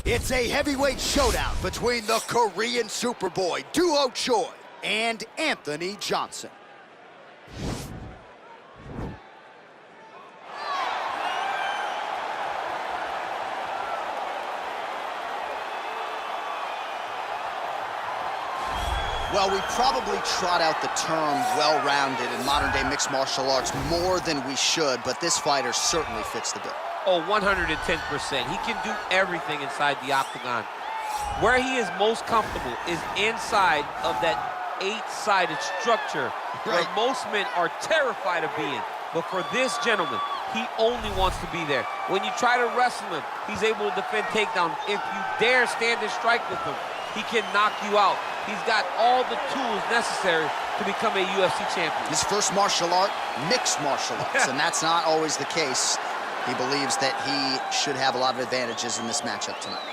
It's a heavyweight showdown between the Korean Superboy duo Choi and Anthony Johnson. Well, we probably trot out the term well-rounded in modern-day mixed martial arts more than we should, but this fighter certainly fits the bill. Oh, 110%. He can do everything inside the octagon. Where he is most comfortable is inside of that 8-sided structure where most men are terrified of being. But for this gentleman, he only wants to be there. When you try to wrestle him, he's able to defend takedown. If you dare stand and strike with him, he can knock you out. He's got all the tools necessary to become a UFC champion. His first martial art, mixed martial arts, and that's not always the case. He believes that he should have a lot of advantages in this matchup tonight.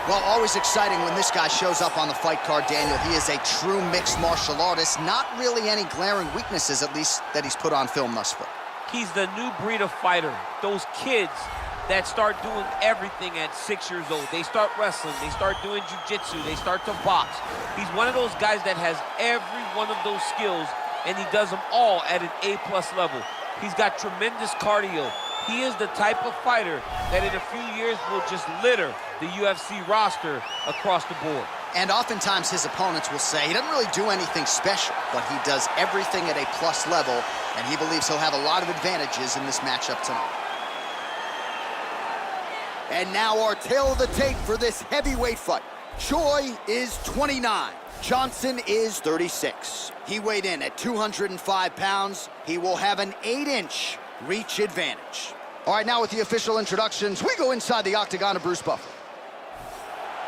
Well, always exciting when this guy shows up on the fight card, Daniel. He is a true mixed martial artist. Not really any glaring weaknesses, at least, that he's put on film thus far. He's the new breed of fighter. Those kids that start doing everything at 6 years old. They start wrestling, they start doing jiu-jitsu, they start to box. He's one of those guys that has every one of those skills, and he does them all at an A+ level. He's got tremendous cardio. He is the type of fighter that in a few years will just litter the UFC roster across the board. And oftentimes his opponents will say he doesn't really do anything special, but he does everything at a plus level, and he believes he'll have a lot of advantages in this matchup tonight. And now our tale of the tape for this heavyweight fight. Choi is 29. Johnson is 36. He weighed in at 205 pounds. He will have an 8-inch reach advantage. All right, now with the official introductions, we go inside the octagon of Bruce Buffer.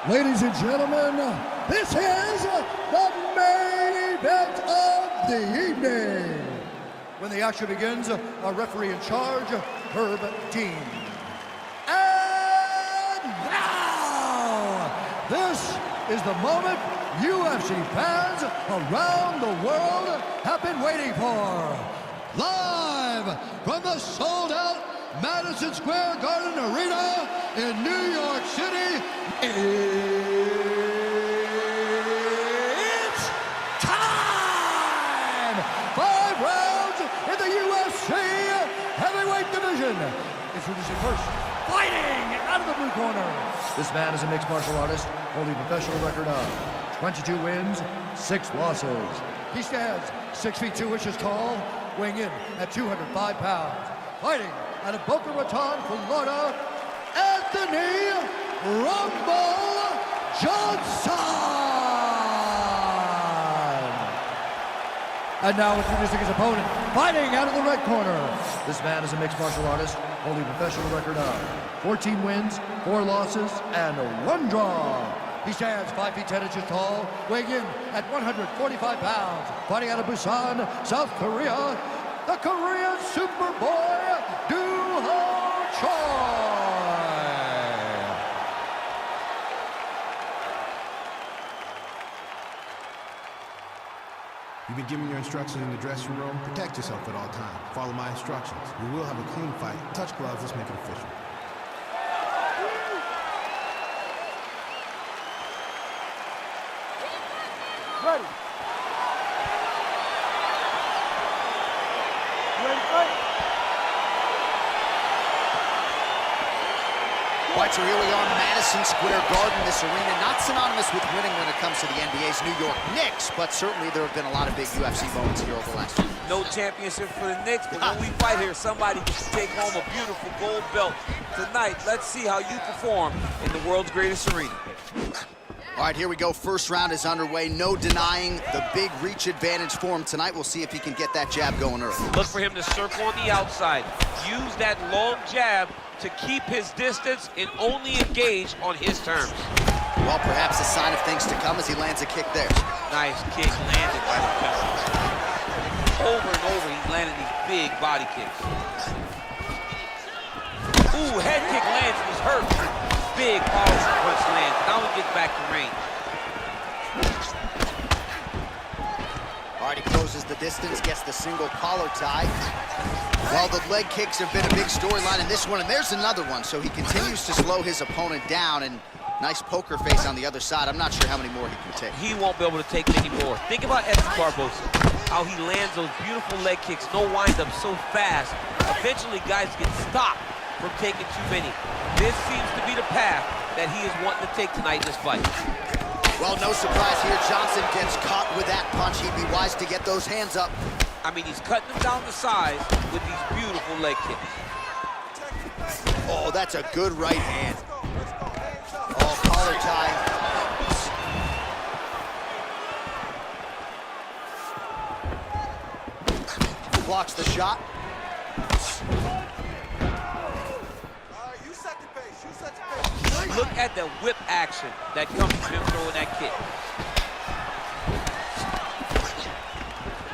Ladies and gentlemen, this is the main event of the evening. When the action begins, our referee in charge, Herb Dean. And now, this is the moment UFC fans around the world have been waiting for. Live from the sold-out Madison Square Garden Arena in New York City, it's time! 5 rounds in the UFC heavyweight division. Introducing first, fighting out of the blue corner. This man is a mixed martial artist holding a professional record of 22 wins, 6 losses. He stands 6 feet 2 inches tall, weighing in at 205 pounds. Fighting out of Boca Raton, Florida, Anthony Rumble Johnson! And now introducing his opponent, fighting out of the red corner. This man is a mixed martial artist holding a professional record of 14 wins, 4 losses, and 1 draw. He stands 5 feet 10 inches tall, weighing in at 145 pounds. Fighting out of Busan, South Korea, the Korean Superboy duo Choi. You've been given your instructions in the dressing room. Protect yourself at all times. Follow my instructions. We will have a clean fight. Touch gloves, let's make it official. Ready. Ready, fight. All right, so here we are, Madison Square Garden, this arena, not synonymous with winning when it comes to the NBA's New York Knicks, but certainly there have been a lot of big UFC moments here over the last year. No championship for the Knicks, but when we fight here, somebody gets to take home a beautiful gold belt. Tonight, let's see how you perform in the world's greatest arena. All right, here we go. First round is underway. No denying the big reach advantage for him tonight. We'll see if he can get that jab going early. Look for him to circle on the outside. Use that long jab to keep his distance and only engage on his terms. Well, perhaps a sign of things to come as he lands a kick there. Nice kick landed by the gentleman. Over and over, he's landing these big body kicks. Ooh, head kick lands, he's hurt. Big powerful punch lands. Now he gets back to range. All All right, he closes the distance, gets the single collar tie. Well, the leg kicks have been a big storyline in this one, and there's another one. So he continues to slow his opponent down, and nice poker face on the other side. I'm not sure how many more he can take. He won't be able to take many more. Think about Edson Barboza, how he lands those beautiful leg kicks, no wind-up, so fast. Eventually, guys get stopped from taking too many. This seems to be the path that he is wanting to take tonight in this fight. Well, no surprise here. Johnson gets caught with that punch. He'd be wise to get those hands up. I mean, he's cutting them down to size with these beautiful leg kicks. Oh, that's a good right hand. Oh, collar tie. Blocks the shot. Look at the whip action that comes from him throwing that kick.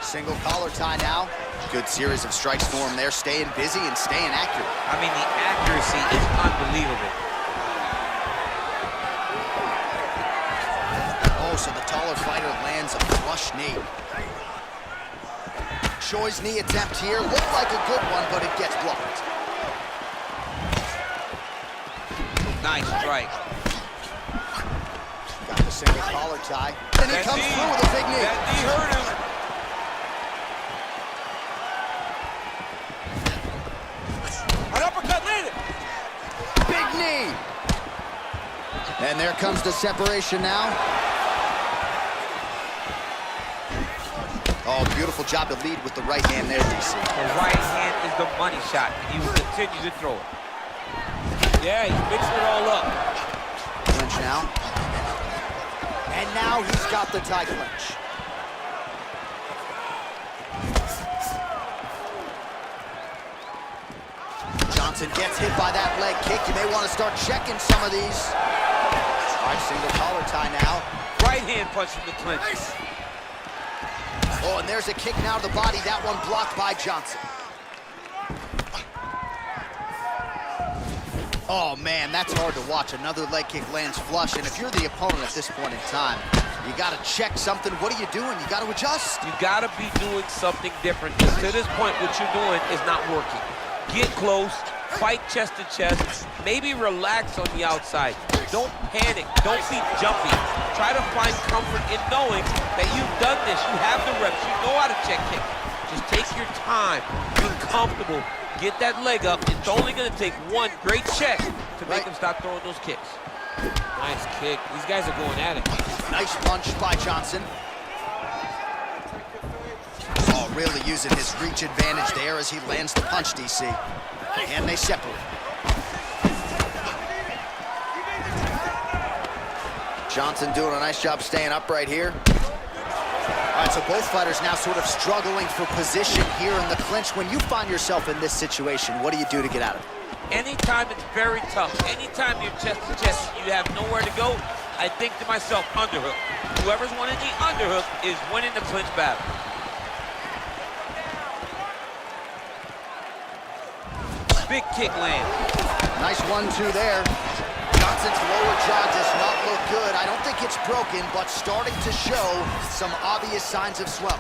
Single collar tie now. Good series of strikes for him there, staying busy and staying accurate. I mean, the accuracy is unbelievable. Oh, so the taller fighter lands a flush knee. Choi's knee attempt here looked like a good one, but it gets blocked. Nice strike. Got the single collar tie. And he comes through with a big knee. That knee hurt him. An uppercut landed. Big knee. And there comes the separation now. Oh, beautiful job to lead with the right hand there, DC. The right hand is the money shot, and he will continue to throw it. Yeah, he's mixing it all up. Clinch now. And now he's got the tie clinch. Johnson gets hit by that leg kick. You may want to start checking some of these. All right, single collar tie now. Right hand punch from the clinch. Oh, and there's a kick now to the body. That one blocked by Johnson. Oh, man, that's hard to watch. Another leg kick lands flush, and if you're the opponent at this point in time, you got to check something. What are you doing? You got to adjust. You got to be doing something different, because to this point, what you're doing is not working. Get close, fight chest to chest, maybe relax on the outside. Don't panic, don't be jumpy. Try to find comfort in knowing that you've done this. You have the reps, you know how to check kick. Just take your time, be comfortable. Get that leg up. It's only going to take one great check to make him stop throwing those kicks. Nice kick. These guys are going at it. Nice punch by Johnson. Oh, really using his reach advantage there as he lands the punch, DC. And they separate. Johnson doing a nice job staying upright here. All right, so both fighters now sort of struggling for position here in the clinch. When you find yourself in this situation, what do you do to get out of it? Anytime it's very tough, anytime you're chest to chest, you have nowhere to go, I think to myself, underhook. Whoever's winning the underhook is winning the clinch battle. Big kick land. Nice 1-2 there. Johnson's lower jaw does not look good. I don't think it's broken, but starting to show some obvious signs of swelling.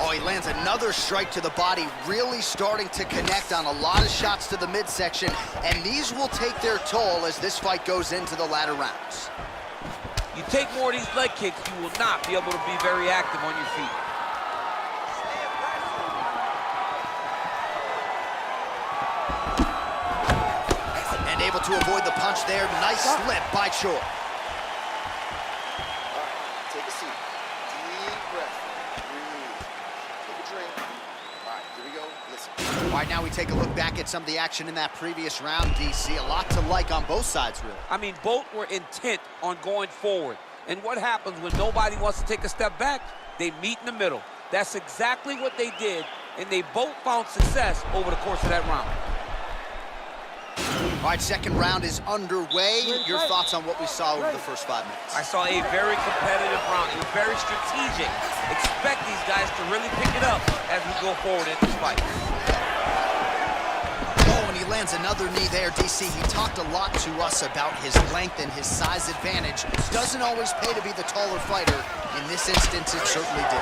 Oh, he lands another strike to the body, really starting to connect on a lot of shots to the midsection, and these will take their toll as this fight goes into the latter rounds. You take more of these leg kicks, you will not be able to be very active on your feet. Able to avoid the punch there. Nice slip by Choi. All right, take a seat. Deep breath. Breathe. Take a drink. All right, here we go. Listen. All right, now we take a look back at some of the action in that previous round, DC. A lot to like on both sides, really. I mean, both were intent on going forward. And what happens when nobody wants to take a step back? They meet in the middle. That's exactly what they did, and they both found success over the course of that round. All right, second round is underway. Your thoughts on what we saw over the first 5 minutes? I saw a very competitive round. It was very strategic. Expect these guys to really pick it up as we go forward in this fight. Oh, and he lands another knee there, DC. He talked a lot to us about his length and his size advantage. Doesn't always pay to be the taller fighter. In this instance, it certainly did.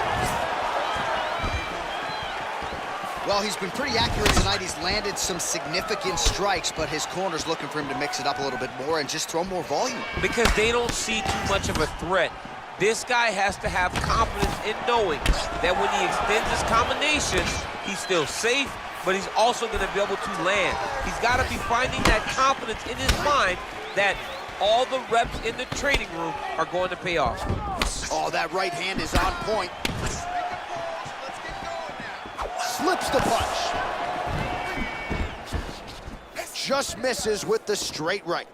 Well, he's been pretty accurate tonight. He's landed some significant strikes, but his corner's looking for him to mix it up a little bit more and just throw more volume. Because they don't see too much of a threat. This guy has to have confidence in knowing that when he extends his combinations, he's still safe, but he's also going to be able to land. He's got to be finding that confidence in his mind that all the reps in the training room are going to pay off. Oh, that right hand is on point. Slips the punch. Just misses with the straight right.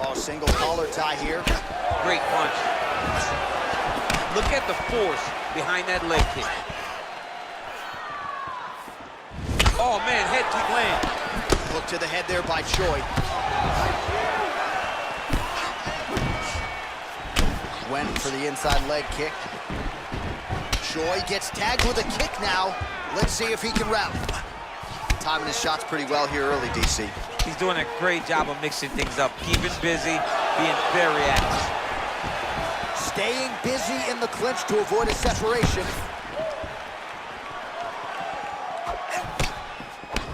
Oh, single collar tie here. Great punch. Look at the force behind that leg kick. Oh, man, head kick land. Look to the head there by Choi. Went for the inside leg kick. Choi gets tagged with a kick now. Let's see if he can rally. Timing his shots pretty well here early, DC. He's doing a great job of mixing things up, keeping busy, being very active. Staying busy in the clinch to avoid a separation.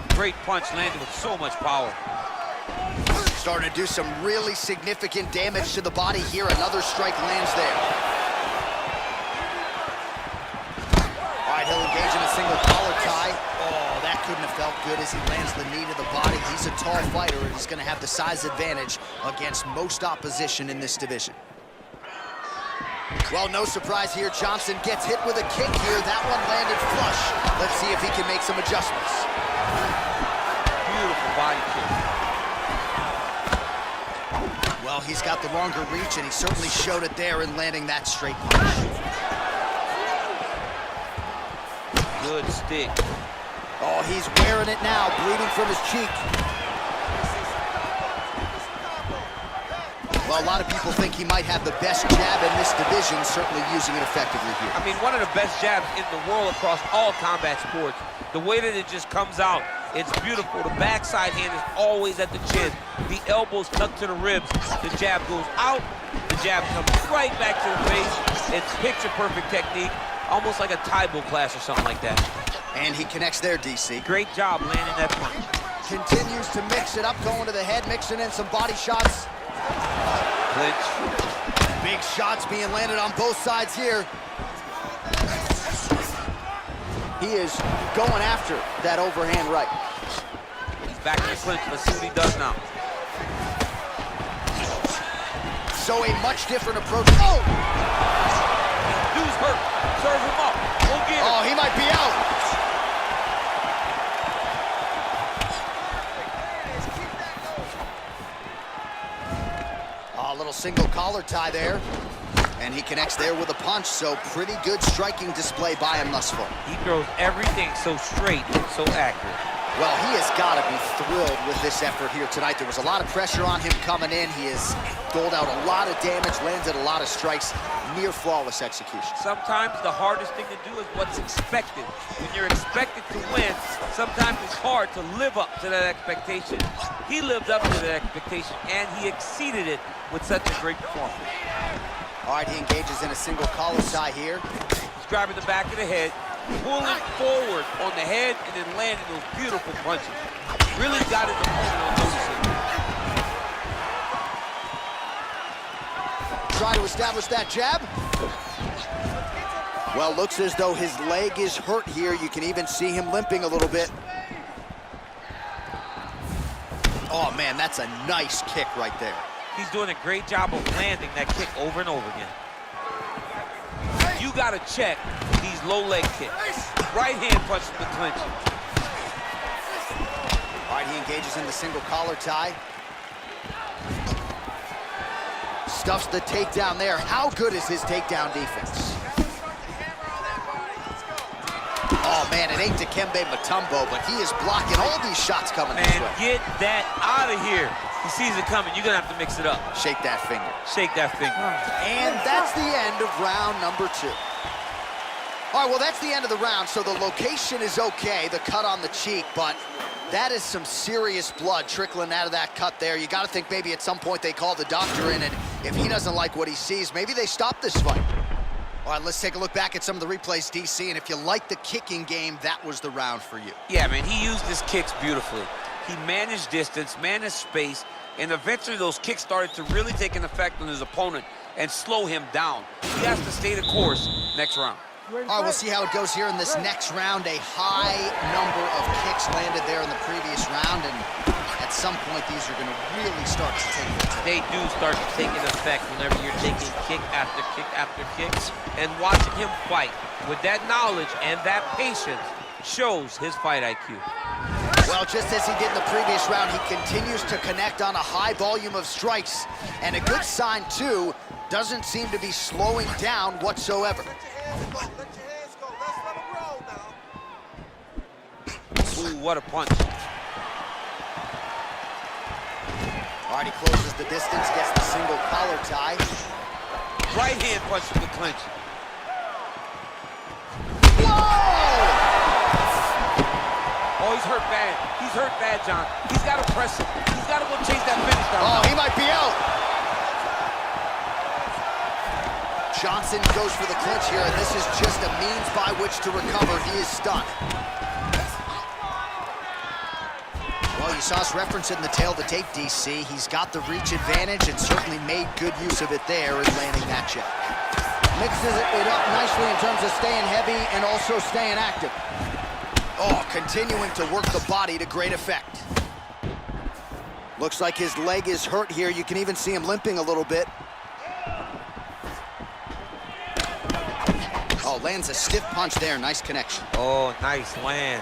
Great punch landed with so much power. Starting to do some really significant damage to the body here. Another strike lands there. All right, he'll engage in a single collar tie. Oh, that couldn't have felt good as he lands the knee to the body. He's a tall fighter and he's going to have the size advantage against most opposition in this division. Well, no surprise here. Johnson gets hit with a kick here. That one landed flush. Let's see if he can make some adjustments. Beautiful body kick. Well, he's got the longer reach, and he certainly showed it there in landing that straight punch. Good stick. Oh, he's wearing it now, bleeding from his cheek. Well, a lot of people think he might have the best jab in this division, certainly using it effectively here. I mean, one of the best jabs in the world across all combat sports. The way that it just comes out, it's beautiful. The backside hand is always at the chin. The elbows tucked to the ribs. The jab goes out. The jab comes right back to the face. It's picture-perfect technique, almost like a Taibo class or something like that. And he connects there, DC. Great job landing that punch. Continues to mix it up, going to the head, mixing in some body shots. Clinch. Big shots being landed on both sides here. He is going after that overhand right. He's back in the clinch. Let's see what he does now. So a much different approach. Oh! Dude's hurt. Serve him up. Go get him. Oh, he might be out. A little single collar tie there. And he connects there with a punch, so pretty good striking display by him thus far. He throws everything so straight and so accurate. Well, he has got to be thrilled with this effort here tonight. There was a lot of pressure on him coming in. He has doled out a lot of damage, landed a lot of strikes, near flawless execution. Sometimes the hardest thing to do is what's expected. When you're expected to win, sometimes it's hard to live up to that expectation. He lived up to that expectation, and he exceeded it with such a great performance. All right, he engages in a single collar tie here. He's grabbing the back of the head, pulling forward on the head, and then landing those beautiful punches. Really got his opponent on notice. Try to establish that jab. Well, looks as though his leg is hurt here. You can even see him limping a little bit. Oh, man, that's a nice kick right there. He's doing a great job of landing that kick over and over again. You got to check these low leg kicks. Right hand punch to the clinch. All right, he engages in the single collar tie. Stuffs the takedown there. How good is his takedown defense? Oh, man, it ain't Dikembe Mutombo, but he is blocking all these shots coming this way. Man, get that out of here. He sees it coming. You're going to have to mix it up. Shake that finger. Shake that finger. And that's the end of round number 2. All right, well, that's the end of the round, so the location is okay, the cut on the cheek, but that is some serious blood trickling out of that cut there. You got to think maybe at some point they call the doctor in, and if he doesn't like what he sees, maybe they stop this fight. All right, let's take a look back at some of the replays, DC, and if you like the kicking game, that was the round for you. Yeah, man, he used his kicks beautifully. He managed distance, managed space, and eventually those kicks started to really take an effect on his opponent and slow him down. He has to stay the course next round. All right, we'll see how it goes here in this next round. A high number of kicks landed there in the previous round, and at some point, these are going to really start to take effect. They do start to take an effect whenever you're taking kick after kick after kick, and watching him fight with that knowledge and that patience shows his fight IQ. Well, just as he did in the previous round, he continues to connect on a high volume of strikes, and a good sign, too, doesn't seem to be slowing down whatsoever. Ooh, what a punch. All right, he closes the distance, gets the single collar tie. Right hand punch from the clinch. Whoa! Oh, he's hurt bad. He's hurt bad, John. He's got to press him. He's got to go chase that finish down. Oh, he might be out. Johnson goes for the clinch here, and this is just a means by which to recover. He is stunned. Well, you saw us reference it in the tail of the tape, DC. He's got the reach advantage and certainly made good use of it there in landing that jab. Mixes it up nicely in terms of staying heavy and also staying active. Oh, continuing to work the body to great effect. Looks like his leg is hurt here. You can even see him limping a little bit. Oh, lands a stiff punch there. Nice connection. Oh, nice land.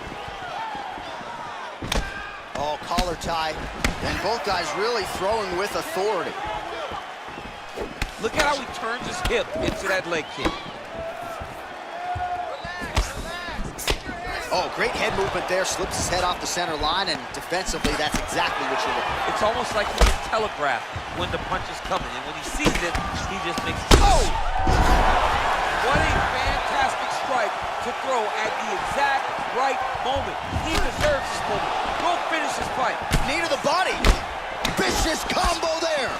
Oh, collar tie. And both guys really throwing with authority. Look at how he turns his hip into that leg kick. Oh, great head movement there. Slips his head off the center line, and defensively, that's exactly what you're looking for. It's almost like he can telegraph when the punch is coming, and when he sees it, he just makes it. Oh! What a fantastic strike to throw at the exact right moment. He deserves this moment. Go finish his fight. Knee to the body. Vicious combo there.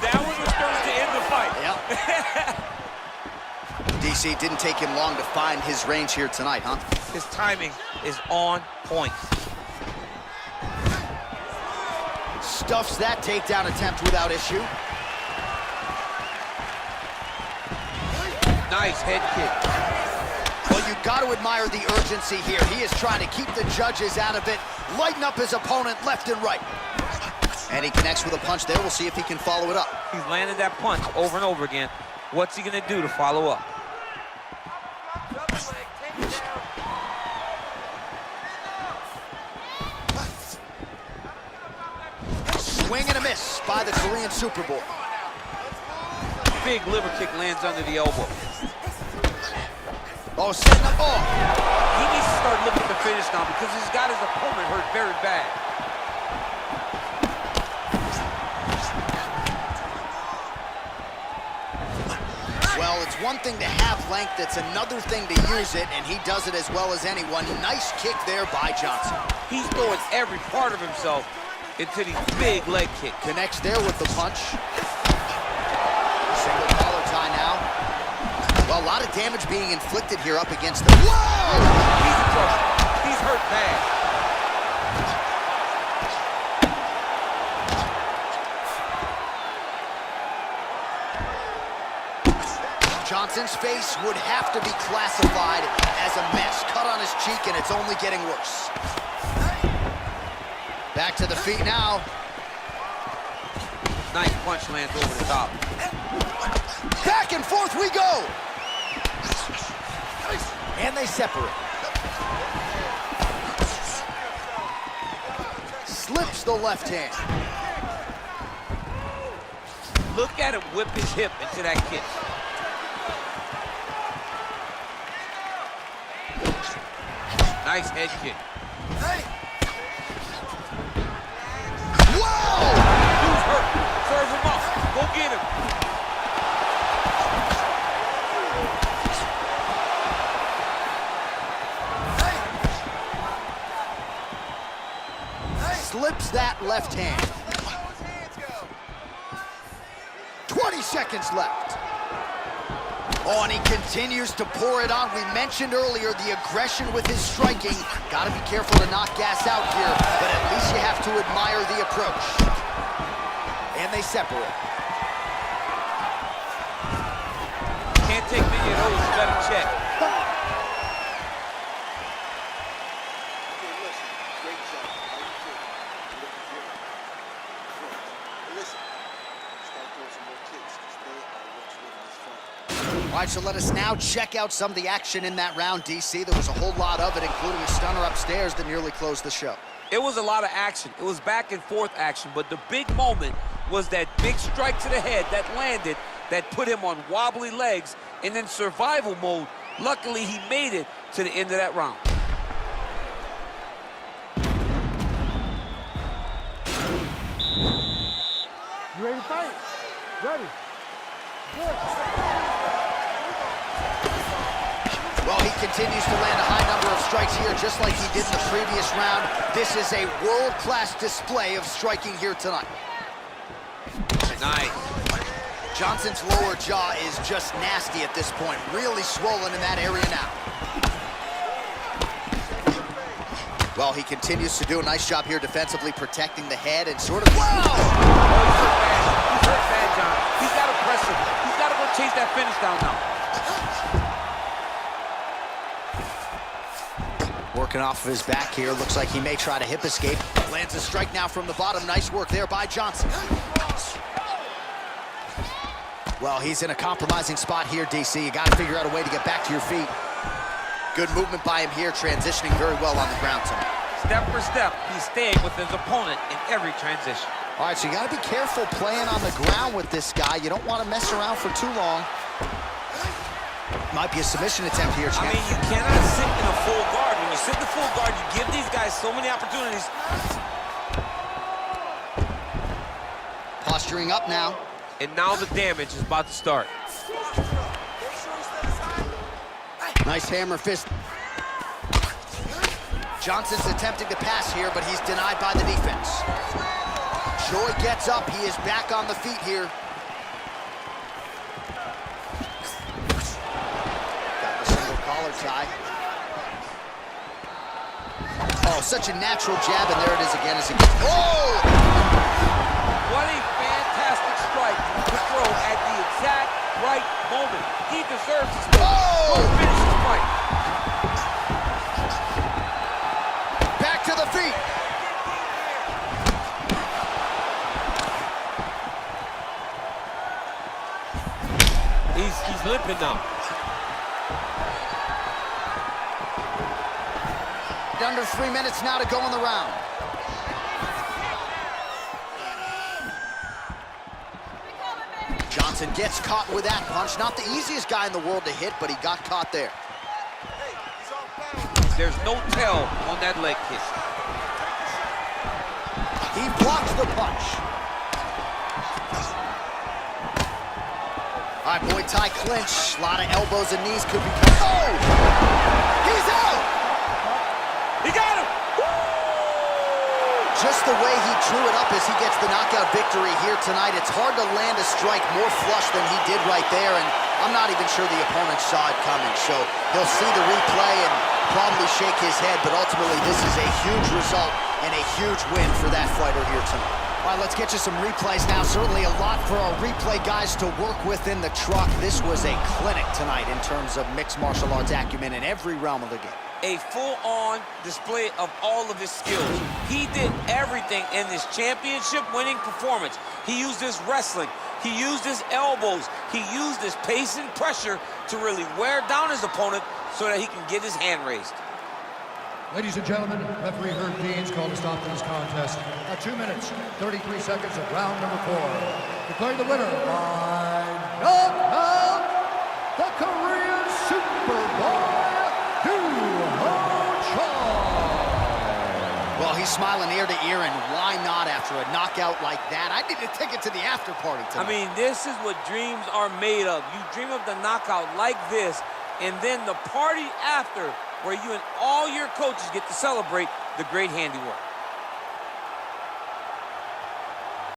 That was the start to end the fight. Yep. DC, didn't take him long to find his range here tonight, huh? His timing is on point. Stuffs that takedown attempt without issue. Nice head kick. Well, you've got to admire the urgency here. He is trying to keep the judges out of it, lighten up his opponent left and right. And he connects with a punch there. We'll see if he can follow it up. He's landed that punch over and over again. What's he going to do to follow up? Swing and a miss by the Korean Superboy. Big liver kick lands under the elbow. Oh, setting up. Oh! He needs to start looking to finish now because he's got his opponent hurt very bad. Well, it's one thing to have length, it's another thing to use it, and he does it as well as anyone. Nice kick there by Johnson. He's throwing every part of himself into these big leg kicks. Connects there with the punch. Single collar tie now. Well, a lot of damage being inflicted here up against the... Whoa! He's in trouble. He's hurt bad. Johnson's face would have to be classified as a mess. Cut on his cheek, and it's only getting worse. Back to the feet now. Nice punch lands over the top. Back and forth we go. And they separate. Slips the left hand. Look at him whip his hip into that kick. Nice head kick. Whoa! Dude's hurt. Serve him up. Go get him. that left hand. 20 seconds left. Oh, and he continues to pour it on. We mentioned earlier the aggression with his striking. Got to be careful to not gas out here, but at least you have to admire the approach. And they separate. Can't take many of those, you better check. All right, so let us now check out some of the action in that round, DC. There was a whole lot of it, including a stunner upstairs that nearly closed the show. It was a lot of action. It was back and forth action, but the big moment was that big strike to the head that landed, that put him on wobbly legs, and in survival mode, luckily he made it to the end of that round. You ready to fight? Ready. Good. Well, he continues to land a high number of strikes here, just like he did in the previous round. This is a world-class display of striking here tonight. Nice. Johnson's lower jaw is just nasty at this point, really swollen in that area now. Well, he continues to do a nice job here defensively, protecting the head and sort of... Whoa! He's hurt bad, John. He's got to press him. He's got to go chase that finish down now. Working off of his back here. Looks like he may try to hip escape. Lands a strike now from the bottom. Nice work there by Johnson. Well, he's in a compromising spot here, DC. You got to figure out a way to get back to your feet. Good movement by him here, transitioning very well on the ground tonight. Step for step, he's staying with his opponent in every transition. All right, so you got to be careful playing on the ground with this guy. You don't want to mess around for too long. Might be a submission attempt here, champ. I mean, you cannot sit in a full guard. When you sit in the full guard, you give these guys so many opportunities. Posturing up now. And now the damage is about to start. Nice hammer fist. Johnson's attempting to pass here, but he's denied by the defense. Choi gets up. He is back on the feet here. Got the single collar tie. Oh, such a natural jab, and there it is again as he gets... Oh! What a fantastic strike to throw at the exact right moment. He deserves this move. Go finish his fight. Back to the feet. He's limping now. Under 3 minutes now to go in the round. Johnson gets caught with that punch. Not the easiest guy in the world to hit, but he got caught there. There's no tell on that leg kick. He blocks the punch. All right, Muay Thai clinch. A lot of elbows and knees could be... Oh! He's out! He got him! Just the way he drew it up as he gets the knockout victory here tonight. It's hard to land a strike more flush than he did right there, and I'm not even sure the opponent saw it coming. So he'll see the replay and probably shake his head, but ultimately this is a huge result and a huge win for that fighter here tonight. All right, let's get you some replays now. Certainly a lot for our replay guys to work with in the truck. This was a clinic tonight in terms of mixed martial arts acumen in every realm of the game. A full-on display of all of his skills. He did everything in this championship-winning performance. He used his wrestling. He used his elbows. He used his pace and pressure to really wear down his opponent so that he can get his hand raised. Ladies and gentlemen, referee Herb Dean's called a stop to this contest at 2 minutes, 33 seconds of round number 4. Declaring the winner by knockout, the Korean Superboy, Choi. Well, he's smiling ear to ear, and why not after a knockout like that? I need a ticket to the after party tonight. I mean, this is what dreams are made of. You dream of the knockout like this, and then the party after, where you and all your coaches get to celebrate the great handiwork.